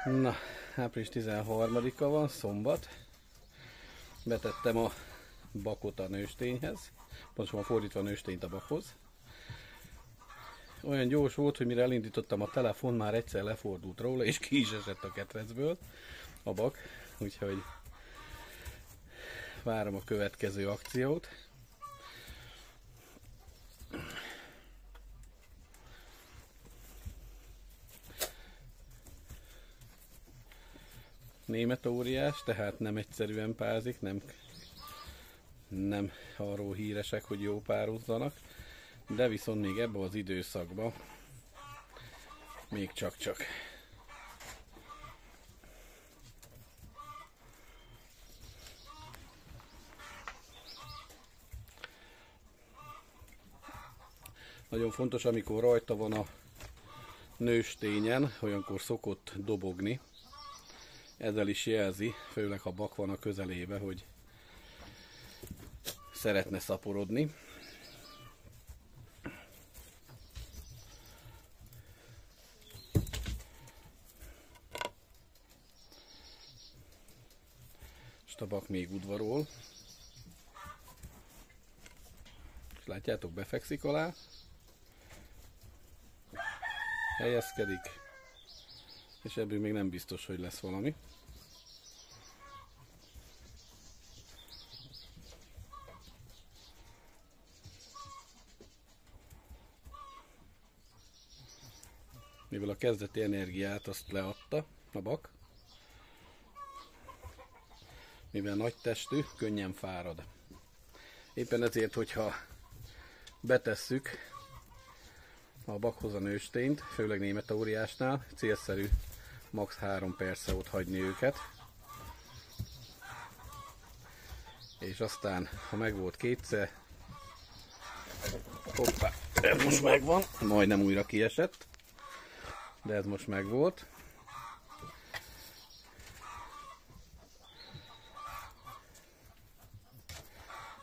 Na, április 13-a van, szombat. Betettem a bakot a nőstényhez. Pontosabban fordítva a nőstényt a bakhoz. Olyan gyors volt, hogy mire elindítottam a telefon, már egyszer lefordult róla, és ki is esett a ketrecből a bak. Úgyhogy várom a következő akciót. Német óriás, tehát nem egyszerűen pázik, nem arról híresek, hogy jó pározzanak, de viszont még ebben az időszakban még csak-csak. Nagyon fontos, amikor rajta van a nőstényen, olyankor szokott dobogni. Ezzel is jelzi, főleg ha bak van a közelébe, hogy szeretne szaporodni. Most a bak még udvarol. És látjátok, befekszik alá. Helyezkedik. És ebből még nem biztos, hogy lesz valami. Mivel a kezdeti energiát azt leadta a bak, mivel nagy testű, könnyen fárad. Éppen ezért, hogyha betesszük a bakhoz a nőstényt, főleg német óriásnál, célszerű max. 3 percre ott hagyni őket. És aztán, ha megvolt kétszer, hoppá, ez most megvan, majdnem újra kiesett, de ez most megvolt.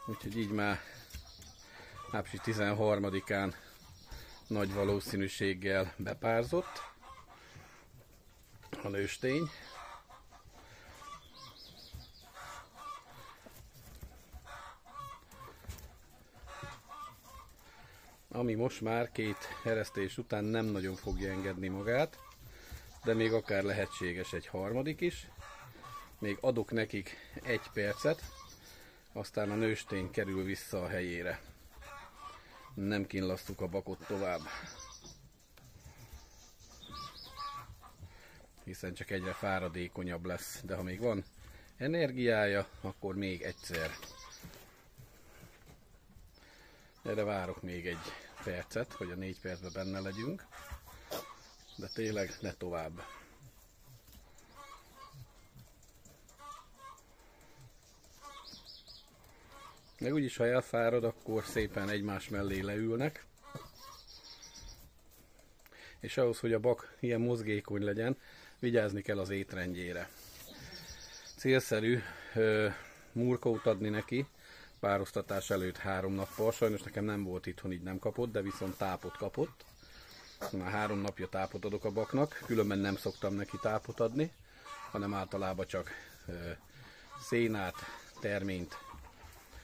Úgyhogy így már április 13-án nagy valószínűséggel bepárzott a nőstény. Ami most már 2 eresztés után nem nagyon fogja engedni magát, de még akár lehetséges egy harmadik is. Még adok nekik 1 percet, aztán a nőstény kerül vissza a helyére. Nem kínlasztuk a bakot tovább, hiszen csak egyre fáradékonyabb lesz, de ha még van energiája, akkor még egyszer. Erre várok még 1 percet, hogy a 4 percben benne legyünk, de tényleg ne tovább. Meg úgyis, ha elfárad, akkor szépen egymás mellé leülnek. És ahhoz, hogy a bak ilyen mozgékony legyen, vigyázni kell az étrendjére. Célszerű murkót adni neki pároztatás előtt 3 nappal. Sajnos nekem nem volt itthon, így nem kapott, de viszont tápot kapott. Már 3 napja tápot adok a baknak, különben nem szoktam neki tápot adni, hanem általában csak szénát, terményt,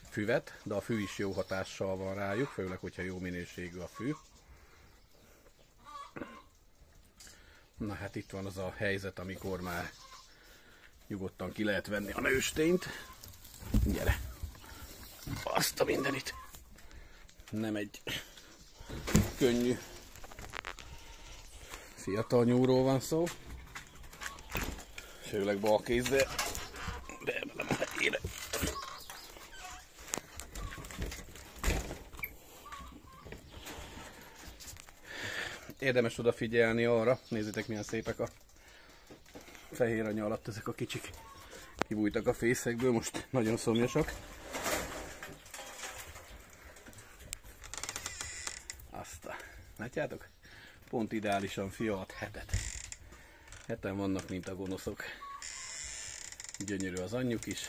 füvet, de a fű is jó hatással van rájuk, főleg, hogyha jó minőségű a fű. Na hát itt van az a helyzet, amikor már nyugodtan ki lehet venni a nőstényt. Gyere! Azt a mindenit! Nem egy könnyű fiatal nyúról van szó. Főleg balkézzel, de emelem a helyére. Érdemes odafigyelni arra, nézzétek milyen szépek a fehér anya alatt ezek a kicsik. Kibújtak a fészekből, most nagyon szomjasak. Aztán, látjátok? Pont ideálisan fialt hetet. Heten vannak, mint a gonoszok. Gyönyörű az anyjuk is.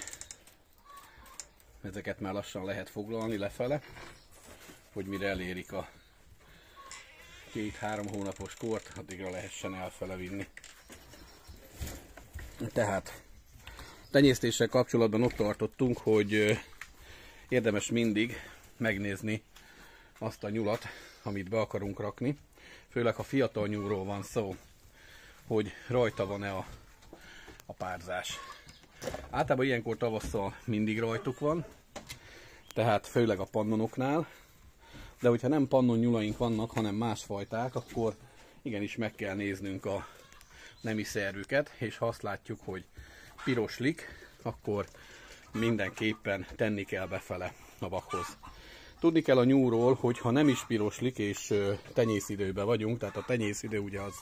Ezeket már lassan lehet foglalni lefele, hogy mire elérik a 2-3 hónapos kort, addigra lehessen elfele vinni. Tehát tenyésztéssel kapcsolatban ott tartottunk, hogy érdemes mindig megnézni azt a nyulat, amit be akarunk rakni. Főleg ha fiatal nyúlról van szó, hogy rajta van-e a párzás. Általában ilyenkor tavasszal mindig rajtuk van, tehát főleg a pannonoknál, de hogyha nem pannon nyulaink vannak, hanem más fajták, akkor igenis meg kell néznünk a nemi szervüket, és ha azt látjuk, hogy piroslik, akkor mindenképpen tenni kell befele a vakhoz. Tudni kell a nyúlról, hogy ha nem is piroslik, és tenyészidőben vagyunk, tehát a tenyészidő ugye az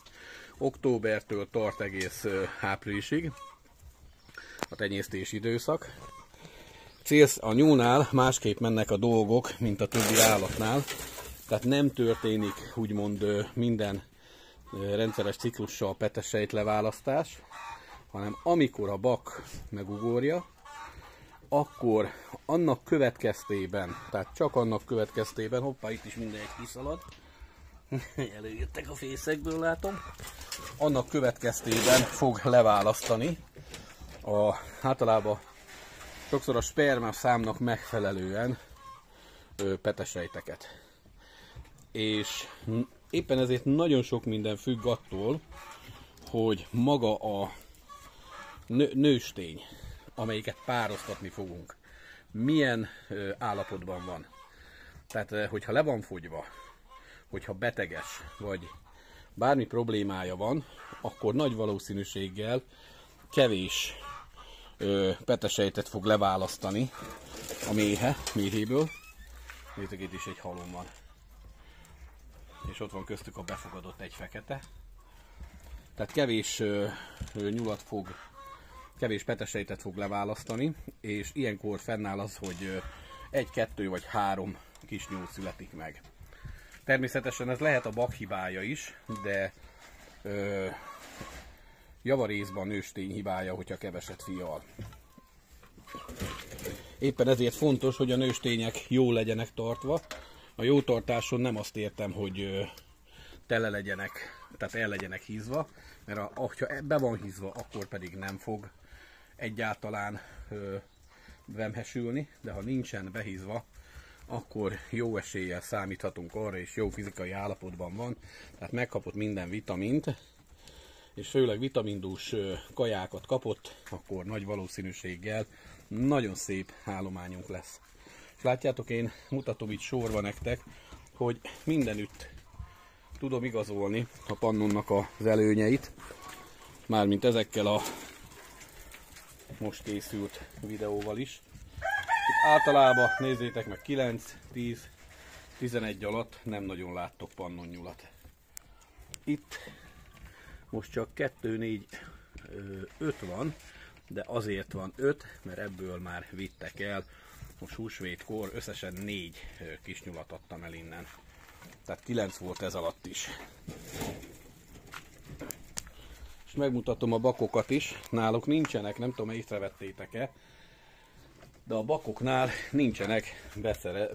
októbertől tart egész áprilisig, a tenyésztés időszak. A nyúlnál másképp mennek a dolgok, mint a többi állatnál, tehát nem történik úgymond minden rendszeres ciklussal petesejt leválasztás, hanem amikor a bak megugorja, akkor annak következtében, tehát csak annak következtében, hoppá, itt is mindenki kiszalad, előjöttek a fészekből, látom, annak következtében fog leválasztani általában sokszor a sperma számnak megfelelően petesejteket. És éppen ezért nagyon sok minden függ attól, hogy maga a nőstény, amelyiket pároztatni fogunk, milyen állapotban van. Tehát, hogyha le van fogyva, hogyha beteges, vagy bármi problémája van, akkor nagy valószínűséggel kevés petesejtet fog leválasztani a méhéből. Nézzük, itt is egy halom van. És ott van köztük a befogadott egy fekete. Tehát kevés petesejtet fog leválasztani, és ilyenkor fennáll az, hogy 1, 2 vagy 3 kis nyúl születik meg. Természetesen ez lehet a bak hibája is, de javarészben nőstény hibája, hogyha keveset fial. Éppen ezért fontos, hogy a nőstények jól legyenek tartva. A jó tartáson nem azt értem, hogy tele legyenek, tehát el legyenek hízva, mert ha be van hízva, akkor pedig nem fog egyáltalán vemhesülni, de ha nincsen behízva, akkor jó eséllyel számíthatunk arra, és jó fizikai állapotban van, tehát megkapott minden vitamint, és főleg vitamindús kajákat kapott, akkor nagy valószínűséggel nagyon szép állományunk lesz. És látjátok, én mutatom itt sorba nektek, hogy mindenütt tudom igazolni a pannonnak az előnyeit, mármint ezekkel a most készült videóval is. Itt általában, nézzétek meg, 9, 10, 11 alatt nem nagyon láttok pannonnyulat. Itt most csak 2, 4, 5 van, de azért van 5, mert ebből már vittek el. Most húsvétkor összesen 4 kis nyulat adtam el innen. Tehát 9 volt ez alatt is. És megmutatom a bakokat is. Náluk nincsenek, nem tudom, észrevettétek-e, de a bakoknál nincsenek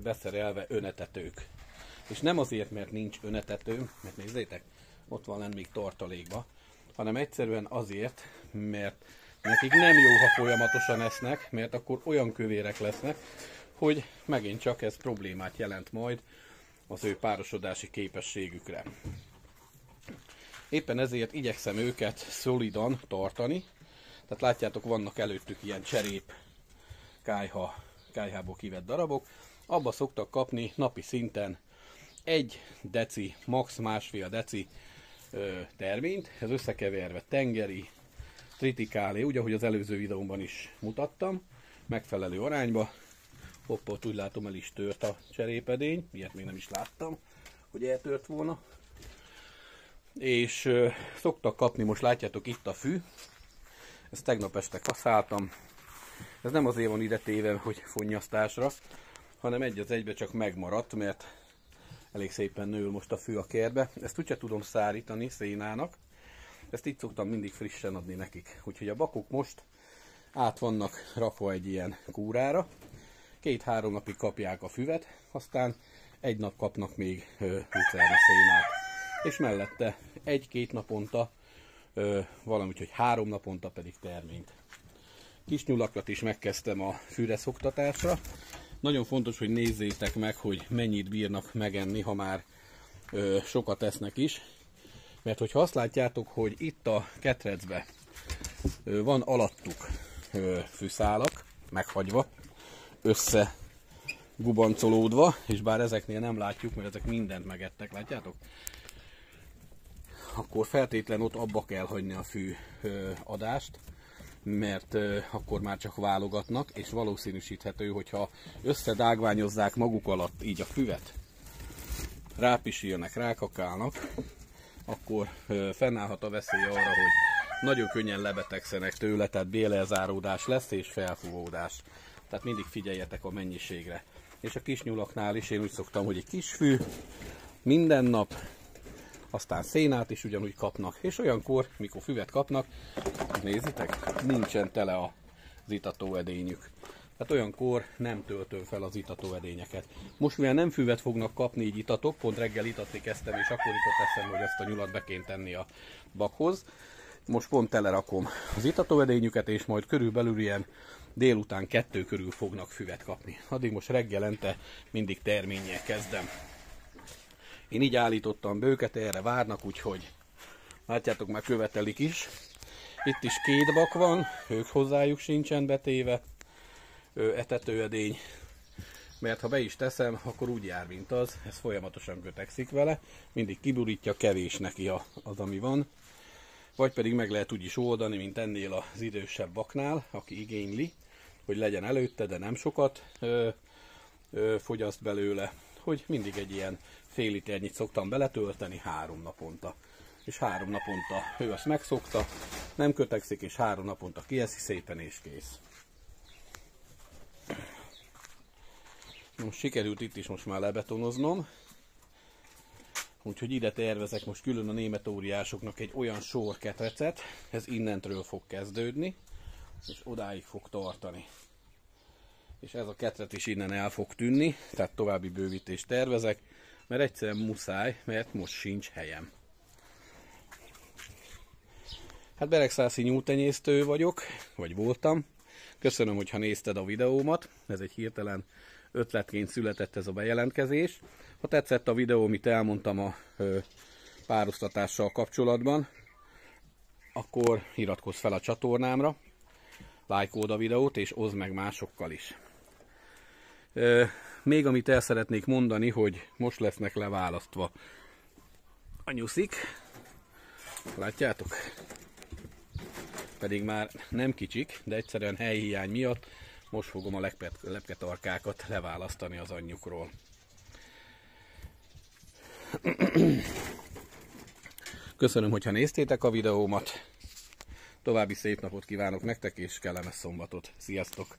beszerelve önetetők. És nem azért, mert nincs önetető, mert nézzétek, ott van lenn még tartalékba, hanem egyszerűen azért, mert nekik nem jó, ha folyamatosan esznek, mert akkor olyan kövérek lesznek, hogy megint csak ez problémát jelent majd az ő párosodási képességükre. Éppen ezért igyekszem őket szolidan tartani. Tehát látjátok, vannak előttük ilyen cserép kályhából kivett darabok. Abba szoktak kapni napi szinten 1 deci, max. 1,5 deci terményt. Ez összekeverve tengeri, tritikálé, úgy ahogy az előző videómban is mutattam, megfelelő arányba. Hoppá, ott úgy látom, el is tört a cserépedény, ilyet még nem is láttam, hogy eltört volna. És szoktak kapni, most látjátok itt a fű, ezt tegnap este kaszáltam. Ez nem azért van ide téve, hogy fonnyasztásra, hanem egy az egybe csak megmaradt, mert elég szépen nő most a fű a kertbe. Ezt úgyse tudom szárítani szénának, ezt így szoktam mindig frissen adni nekik. Úgyhogy a bakok most át vannak rakva egy ilyen kúrára, 2-3 napig kapják a füvet, aztán 1 nap kapnak még lucerna szénát. És mellette 1-2 naponta valamint, hogy 3 naponta pedig terményt. Kisnyulakat is megkezdtem a fűre szoktatásra. Nagyon fontos, hogy nézzétek meg, hogy mennyit bírnak megenni, ha már sokat esznek is. Mert hogyha azt látjátok, hogy itt a ketrecbe van alattuk fűszálak, meghagyva, össze gubancolódva, és bár ezeknél nem látjuk, mert ezek mindent megettek, látjátok? Akkor feltétlenül ott abba kell hagyni a fű adást, mert akkor már csak válogatnak, és valószínűsíthető, hogyha összedágványozzák maguk alatt így a füvet, rápisilnek, rákakálnak, akkor fennállhat a veszély arra, hogy nagyon könnyen lebetegszenek tőle, tehát bélelzáródás lesz és felfúvódás. Tehát mindig figyeljetek a mennyiségre. És a kisnyulaknál is én úgy szoktam, hogy egy kis fű minden nap, aztán szénát is ugyanúgy kapnak, és olyankor, mikor füvet kapnak, nézitek, nincsen tele az itatóedényük. Tehát olyankor nem töltöm fel az itatóedényeket. Most mivel nem füvet fognak kapni így itatok, pont reggel itatni kezdtem, és akkor jutott eszembe, hogy ezt a nyulat be kéne tenni a bakhoz. Most pont telerakom az itatóedényüket, és majd körülbelül ilyen délután 2 körül fognak füvet kapni. Addig most reggelente mindig terménnyel kezdem. Én így állítottam be őket, erre várnak, úgyhogy látjátok, már követelik is. Itt is 2 bak van, ők hozzájuk sincsen betéve etetőedény, mert ha be is teszem, akkor úgy jár, mint az, ez folyamatosan kötekszik vele, mindig kiburítja, kevés neki az, ami van. Vagy pedig meg lehet úgy is oldani, mint ennél az idősebb baknál, aki igényli, hogy legyen előtte, de nem sokat fogyaszt belőle, hogy mindig egy ilyen fél liternyit szoktam beletölteni 3 naponta. És 3 naponta ő azt megszokta, nem kötekszik, és 3 naponta kieszi szépen, és kész. Most sikerült itt is most már lebetonoznom, úgyhogy ide tervezek most külön a német óriásoknak egy olyan sor ketrecet, ez innentről fog kezdődni, és odáig fog tartani. És ez a ketret is innen el fog tűnni, tehát további bővítést tervezek, mert egyszerűen muszáj, mert most sincs helyem. Hát beregszászi nyúltenyésztő vagyok, vagy voltam. Köszönöm, hogyha nézted a videómat, ez egy hirtelen ötletként született ez a bejelentkezés. Ha tetszett a videó, amit elmondtam a párosztatással kapcsolatban, akkor iratkozz fel a csatornámra, lájkold a videót, és oszd meg másokkal is. Még amit el szeretnék mondani, hogy most lesznek leválasztva a nyuszik. Látjátok? Pedig már nem kicsik, de egyszerűen helyhiány miatt most fogom a lepketarkákat leválasztani az anyjukról. Köszönöm, hogyha néztétek a videómat. További szép napot kívánok nektek, és kellemes szombatot. Sziasztok!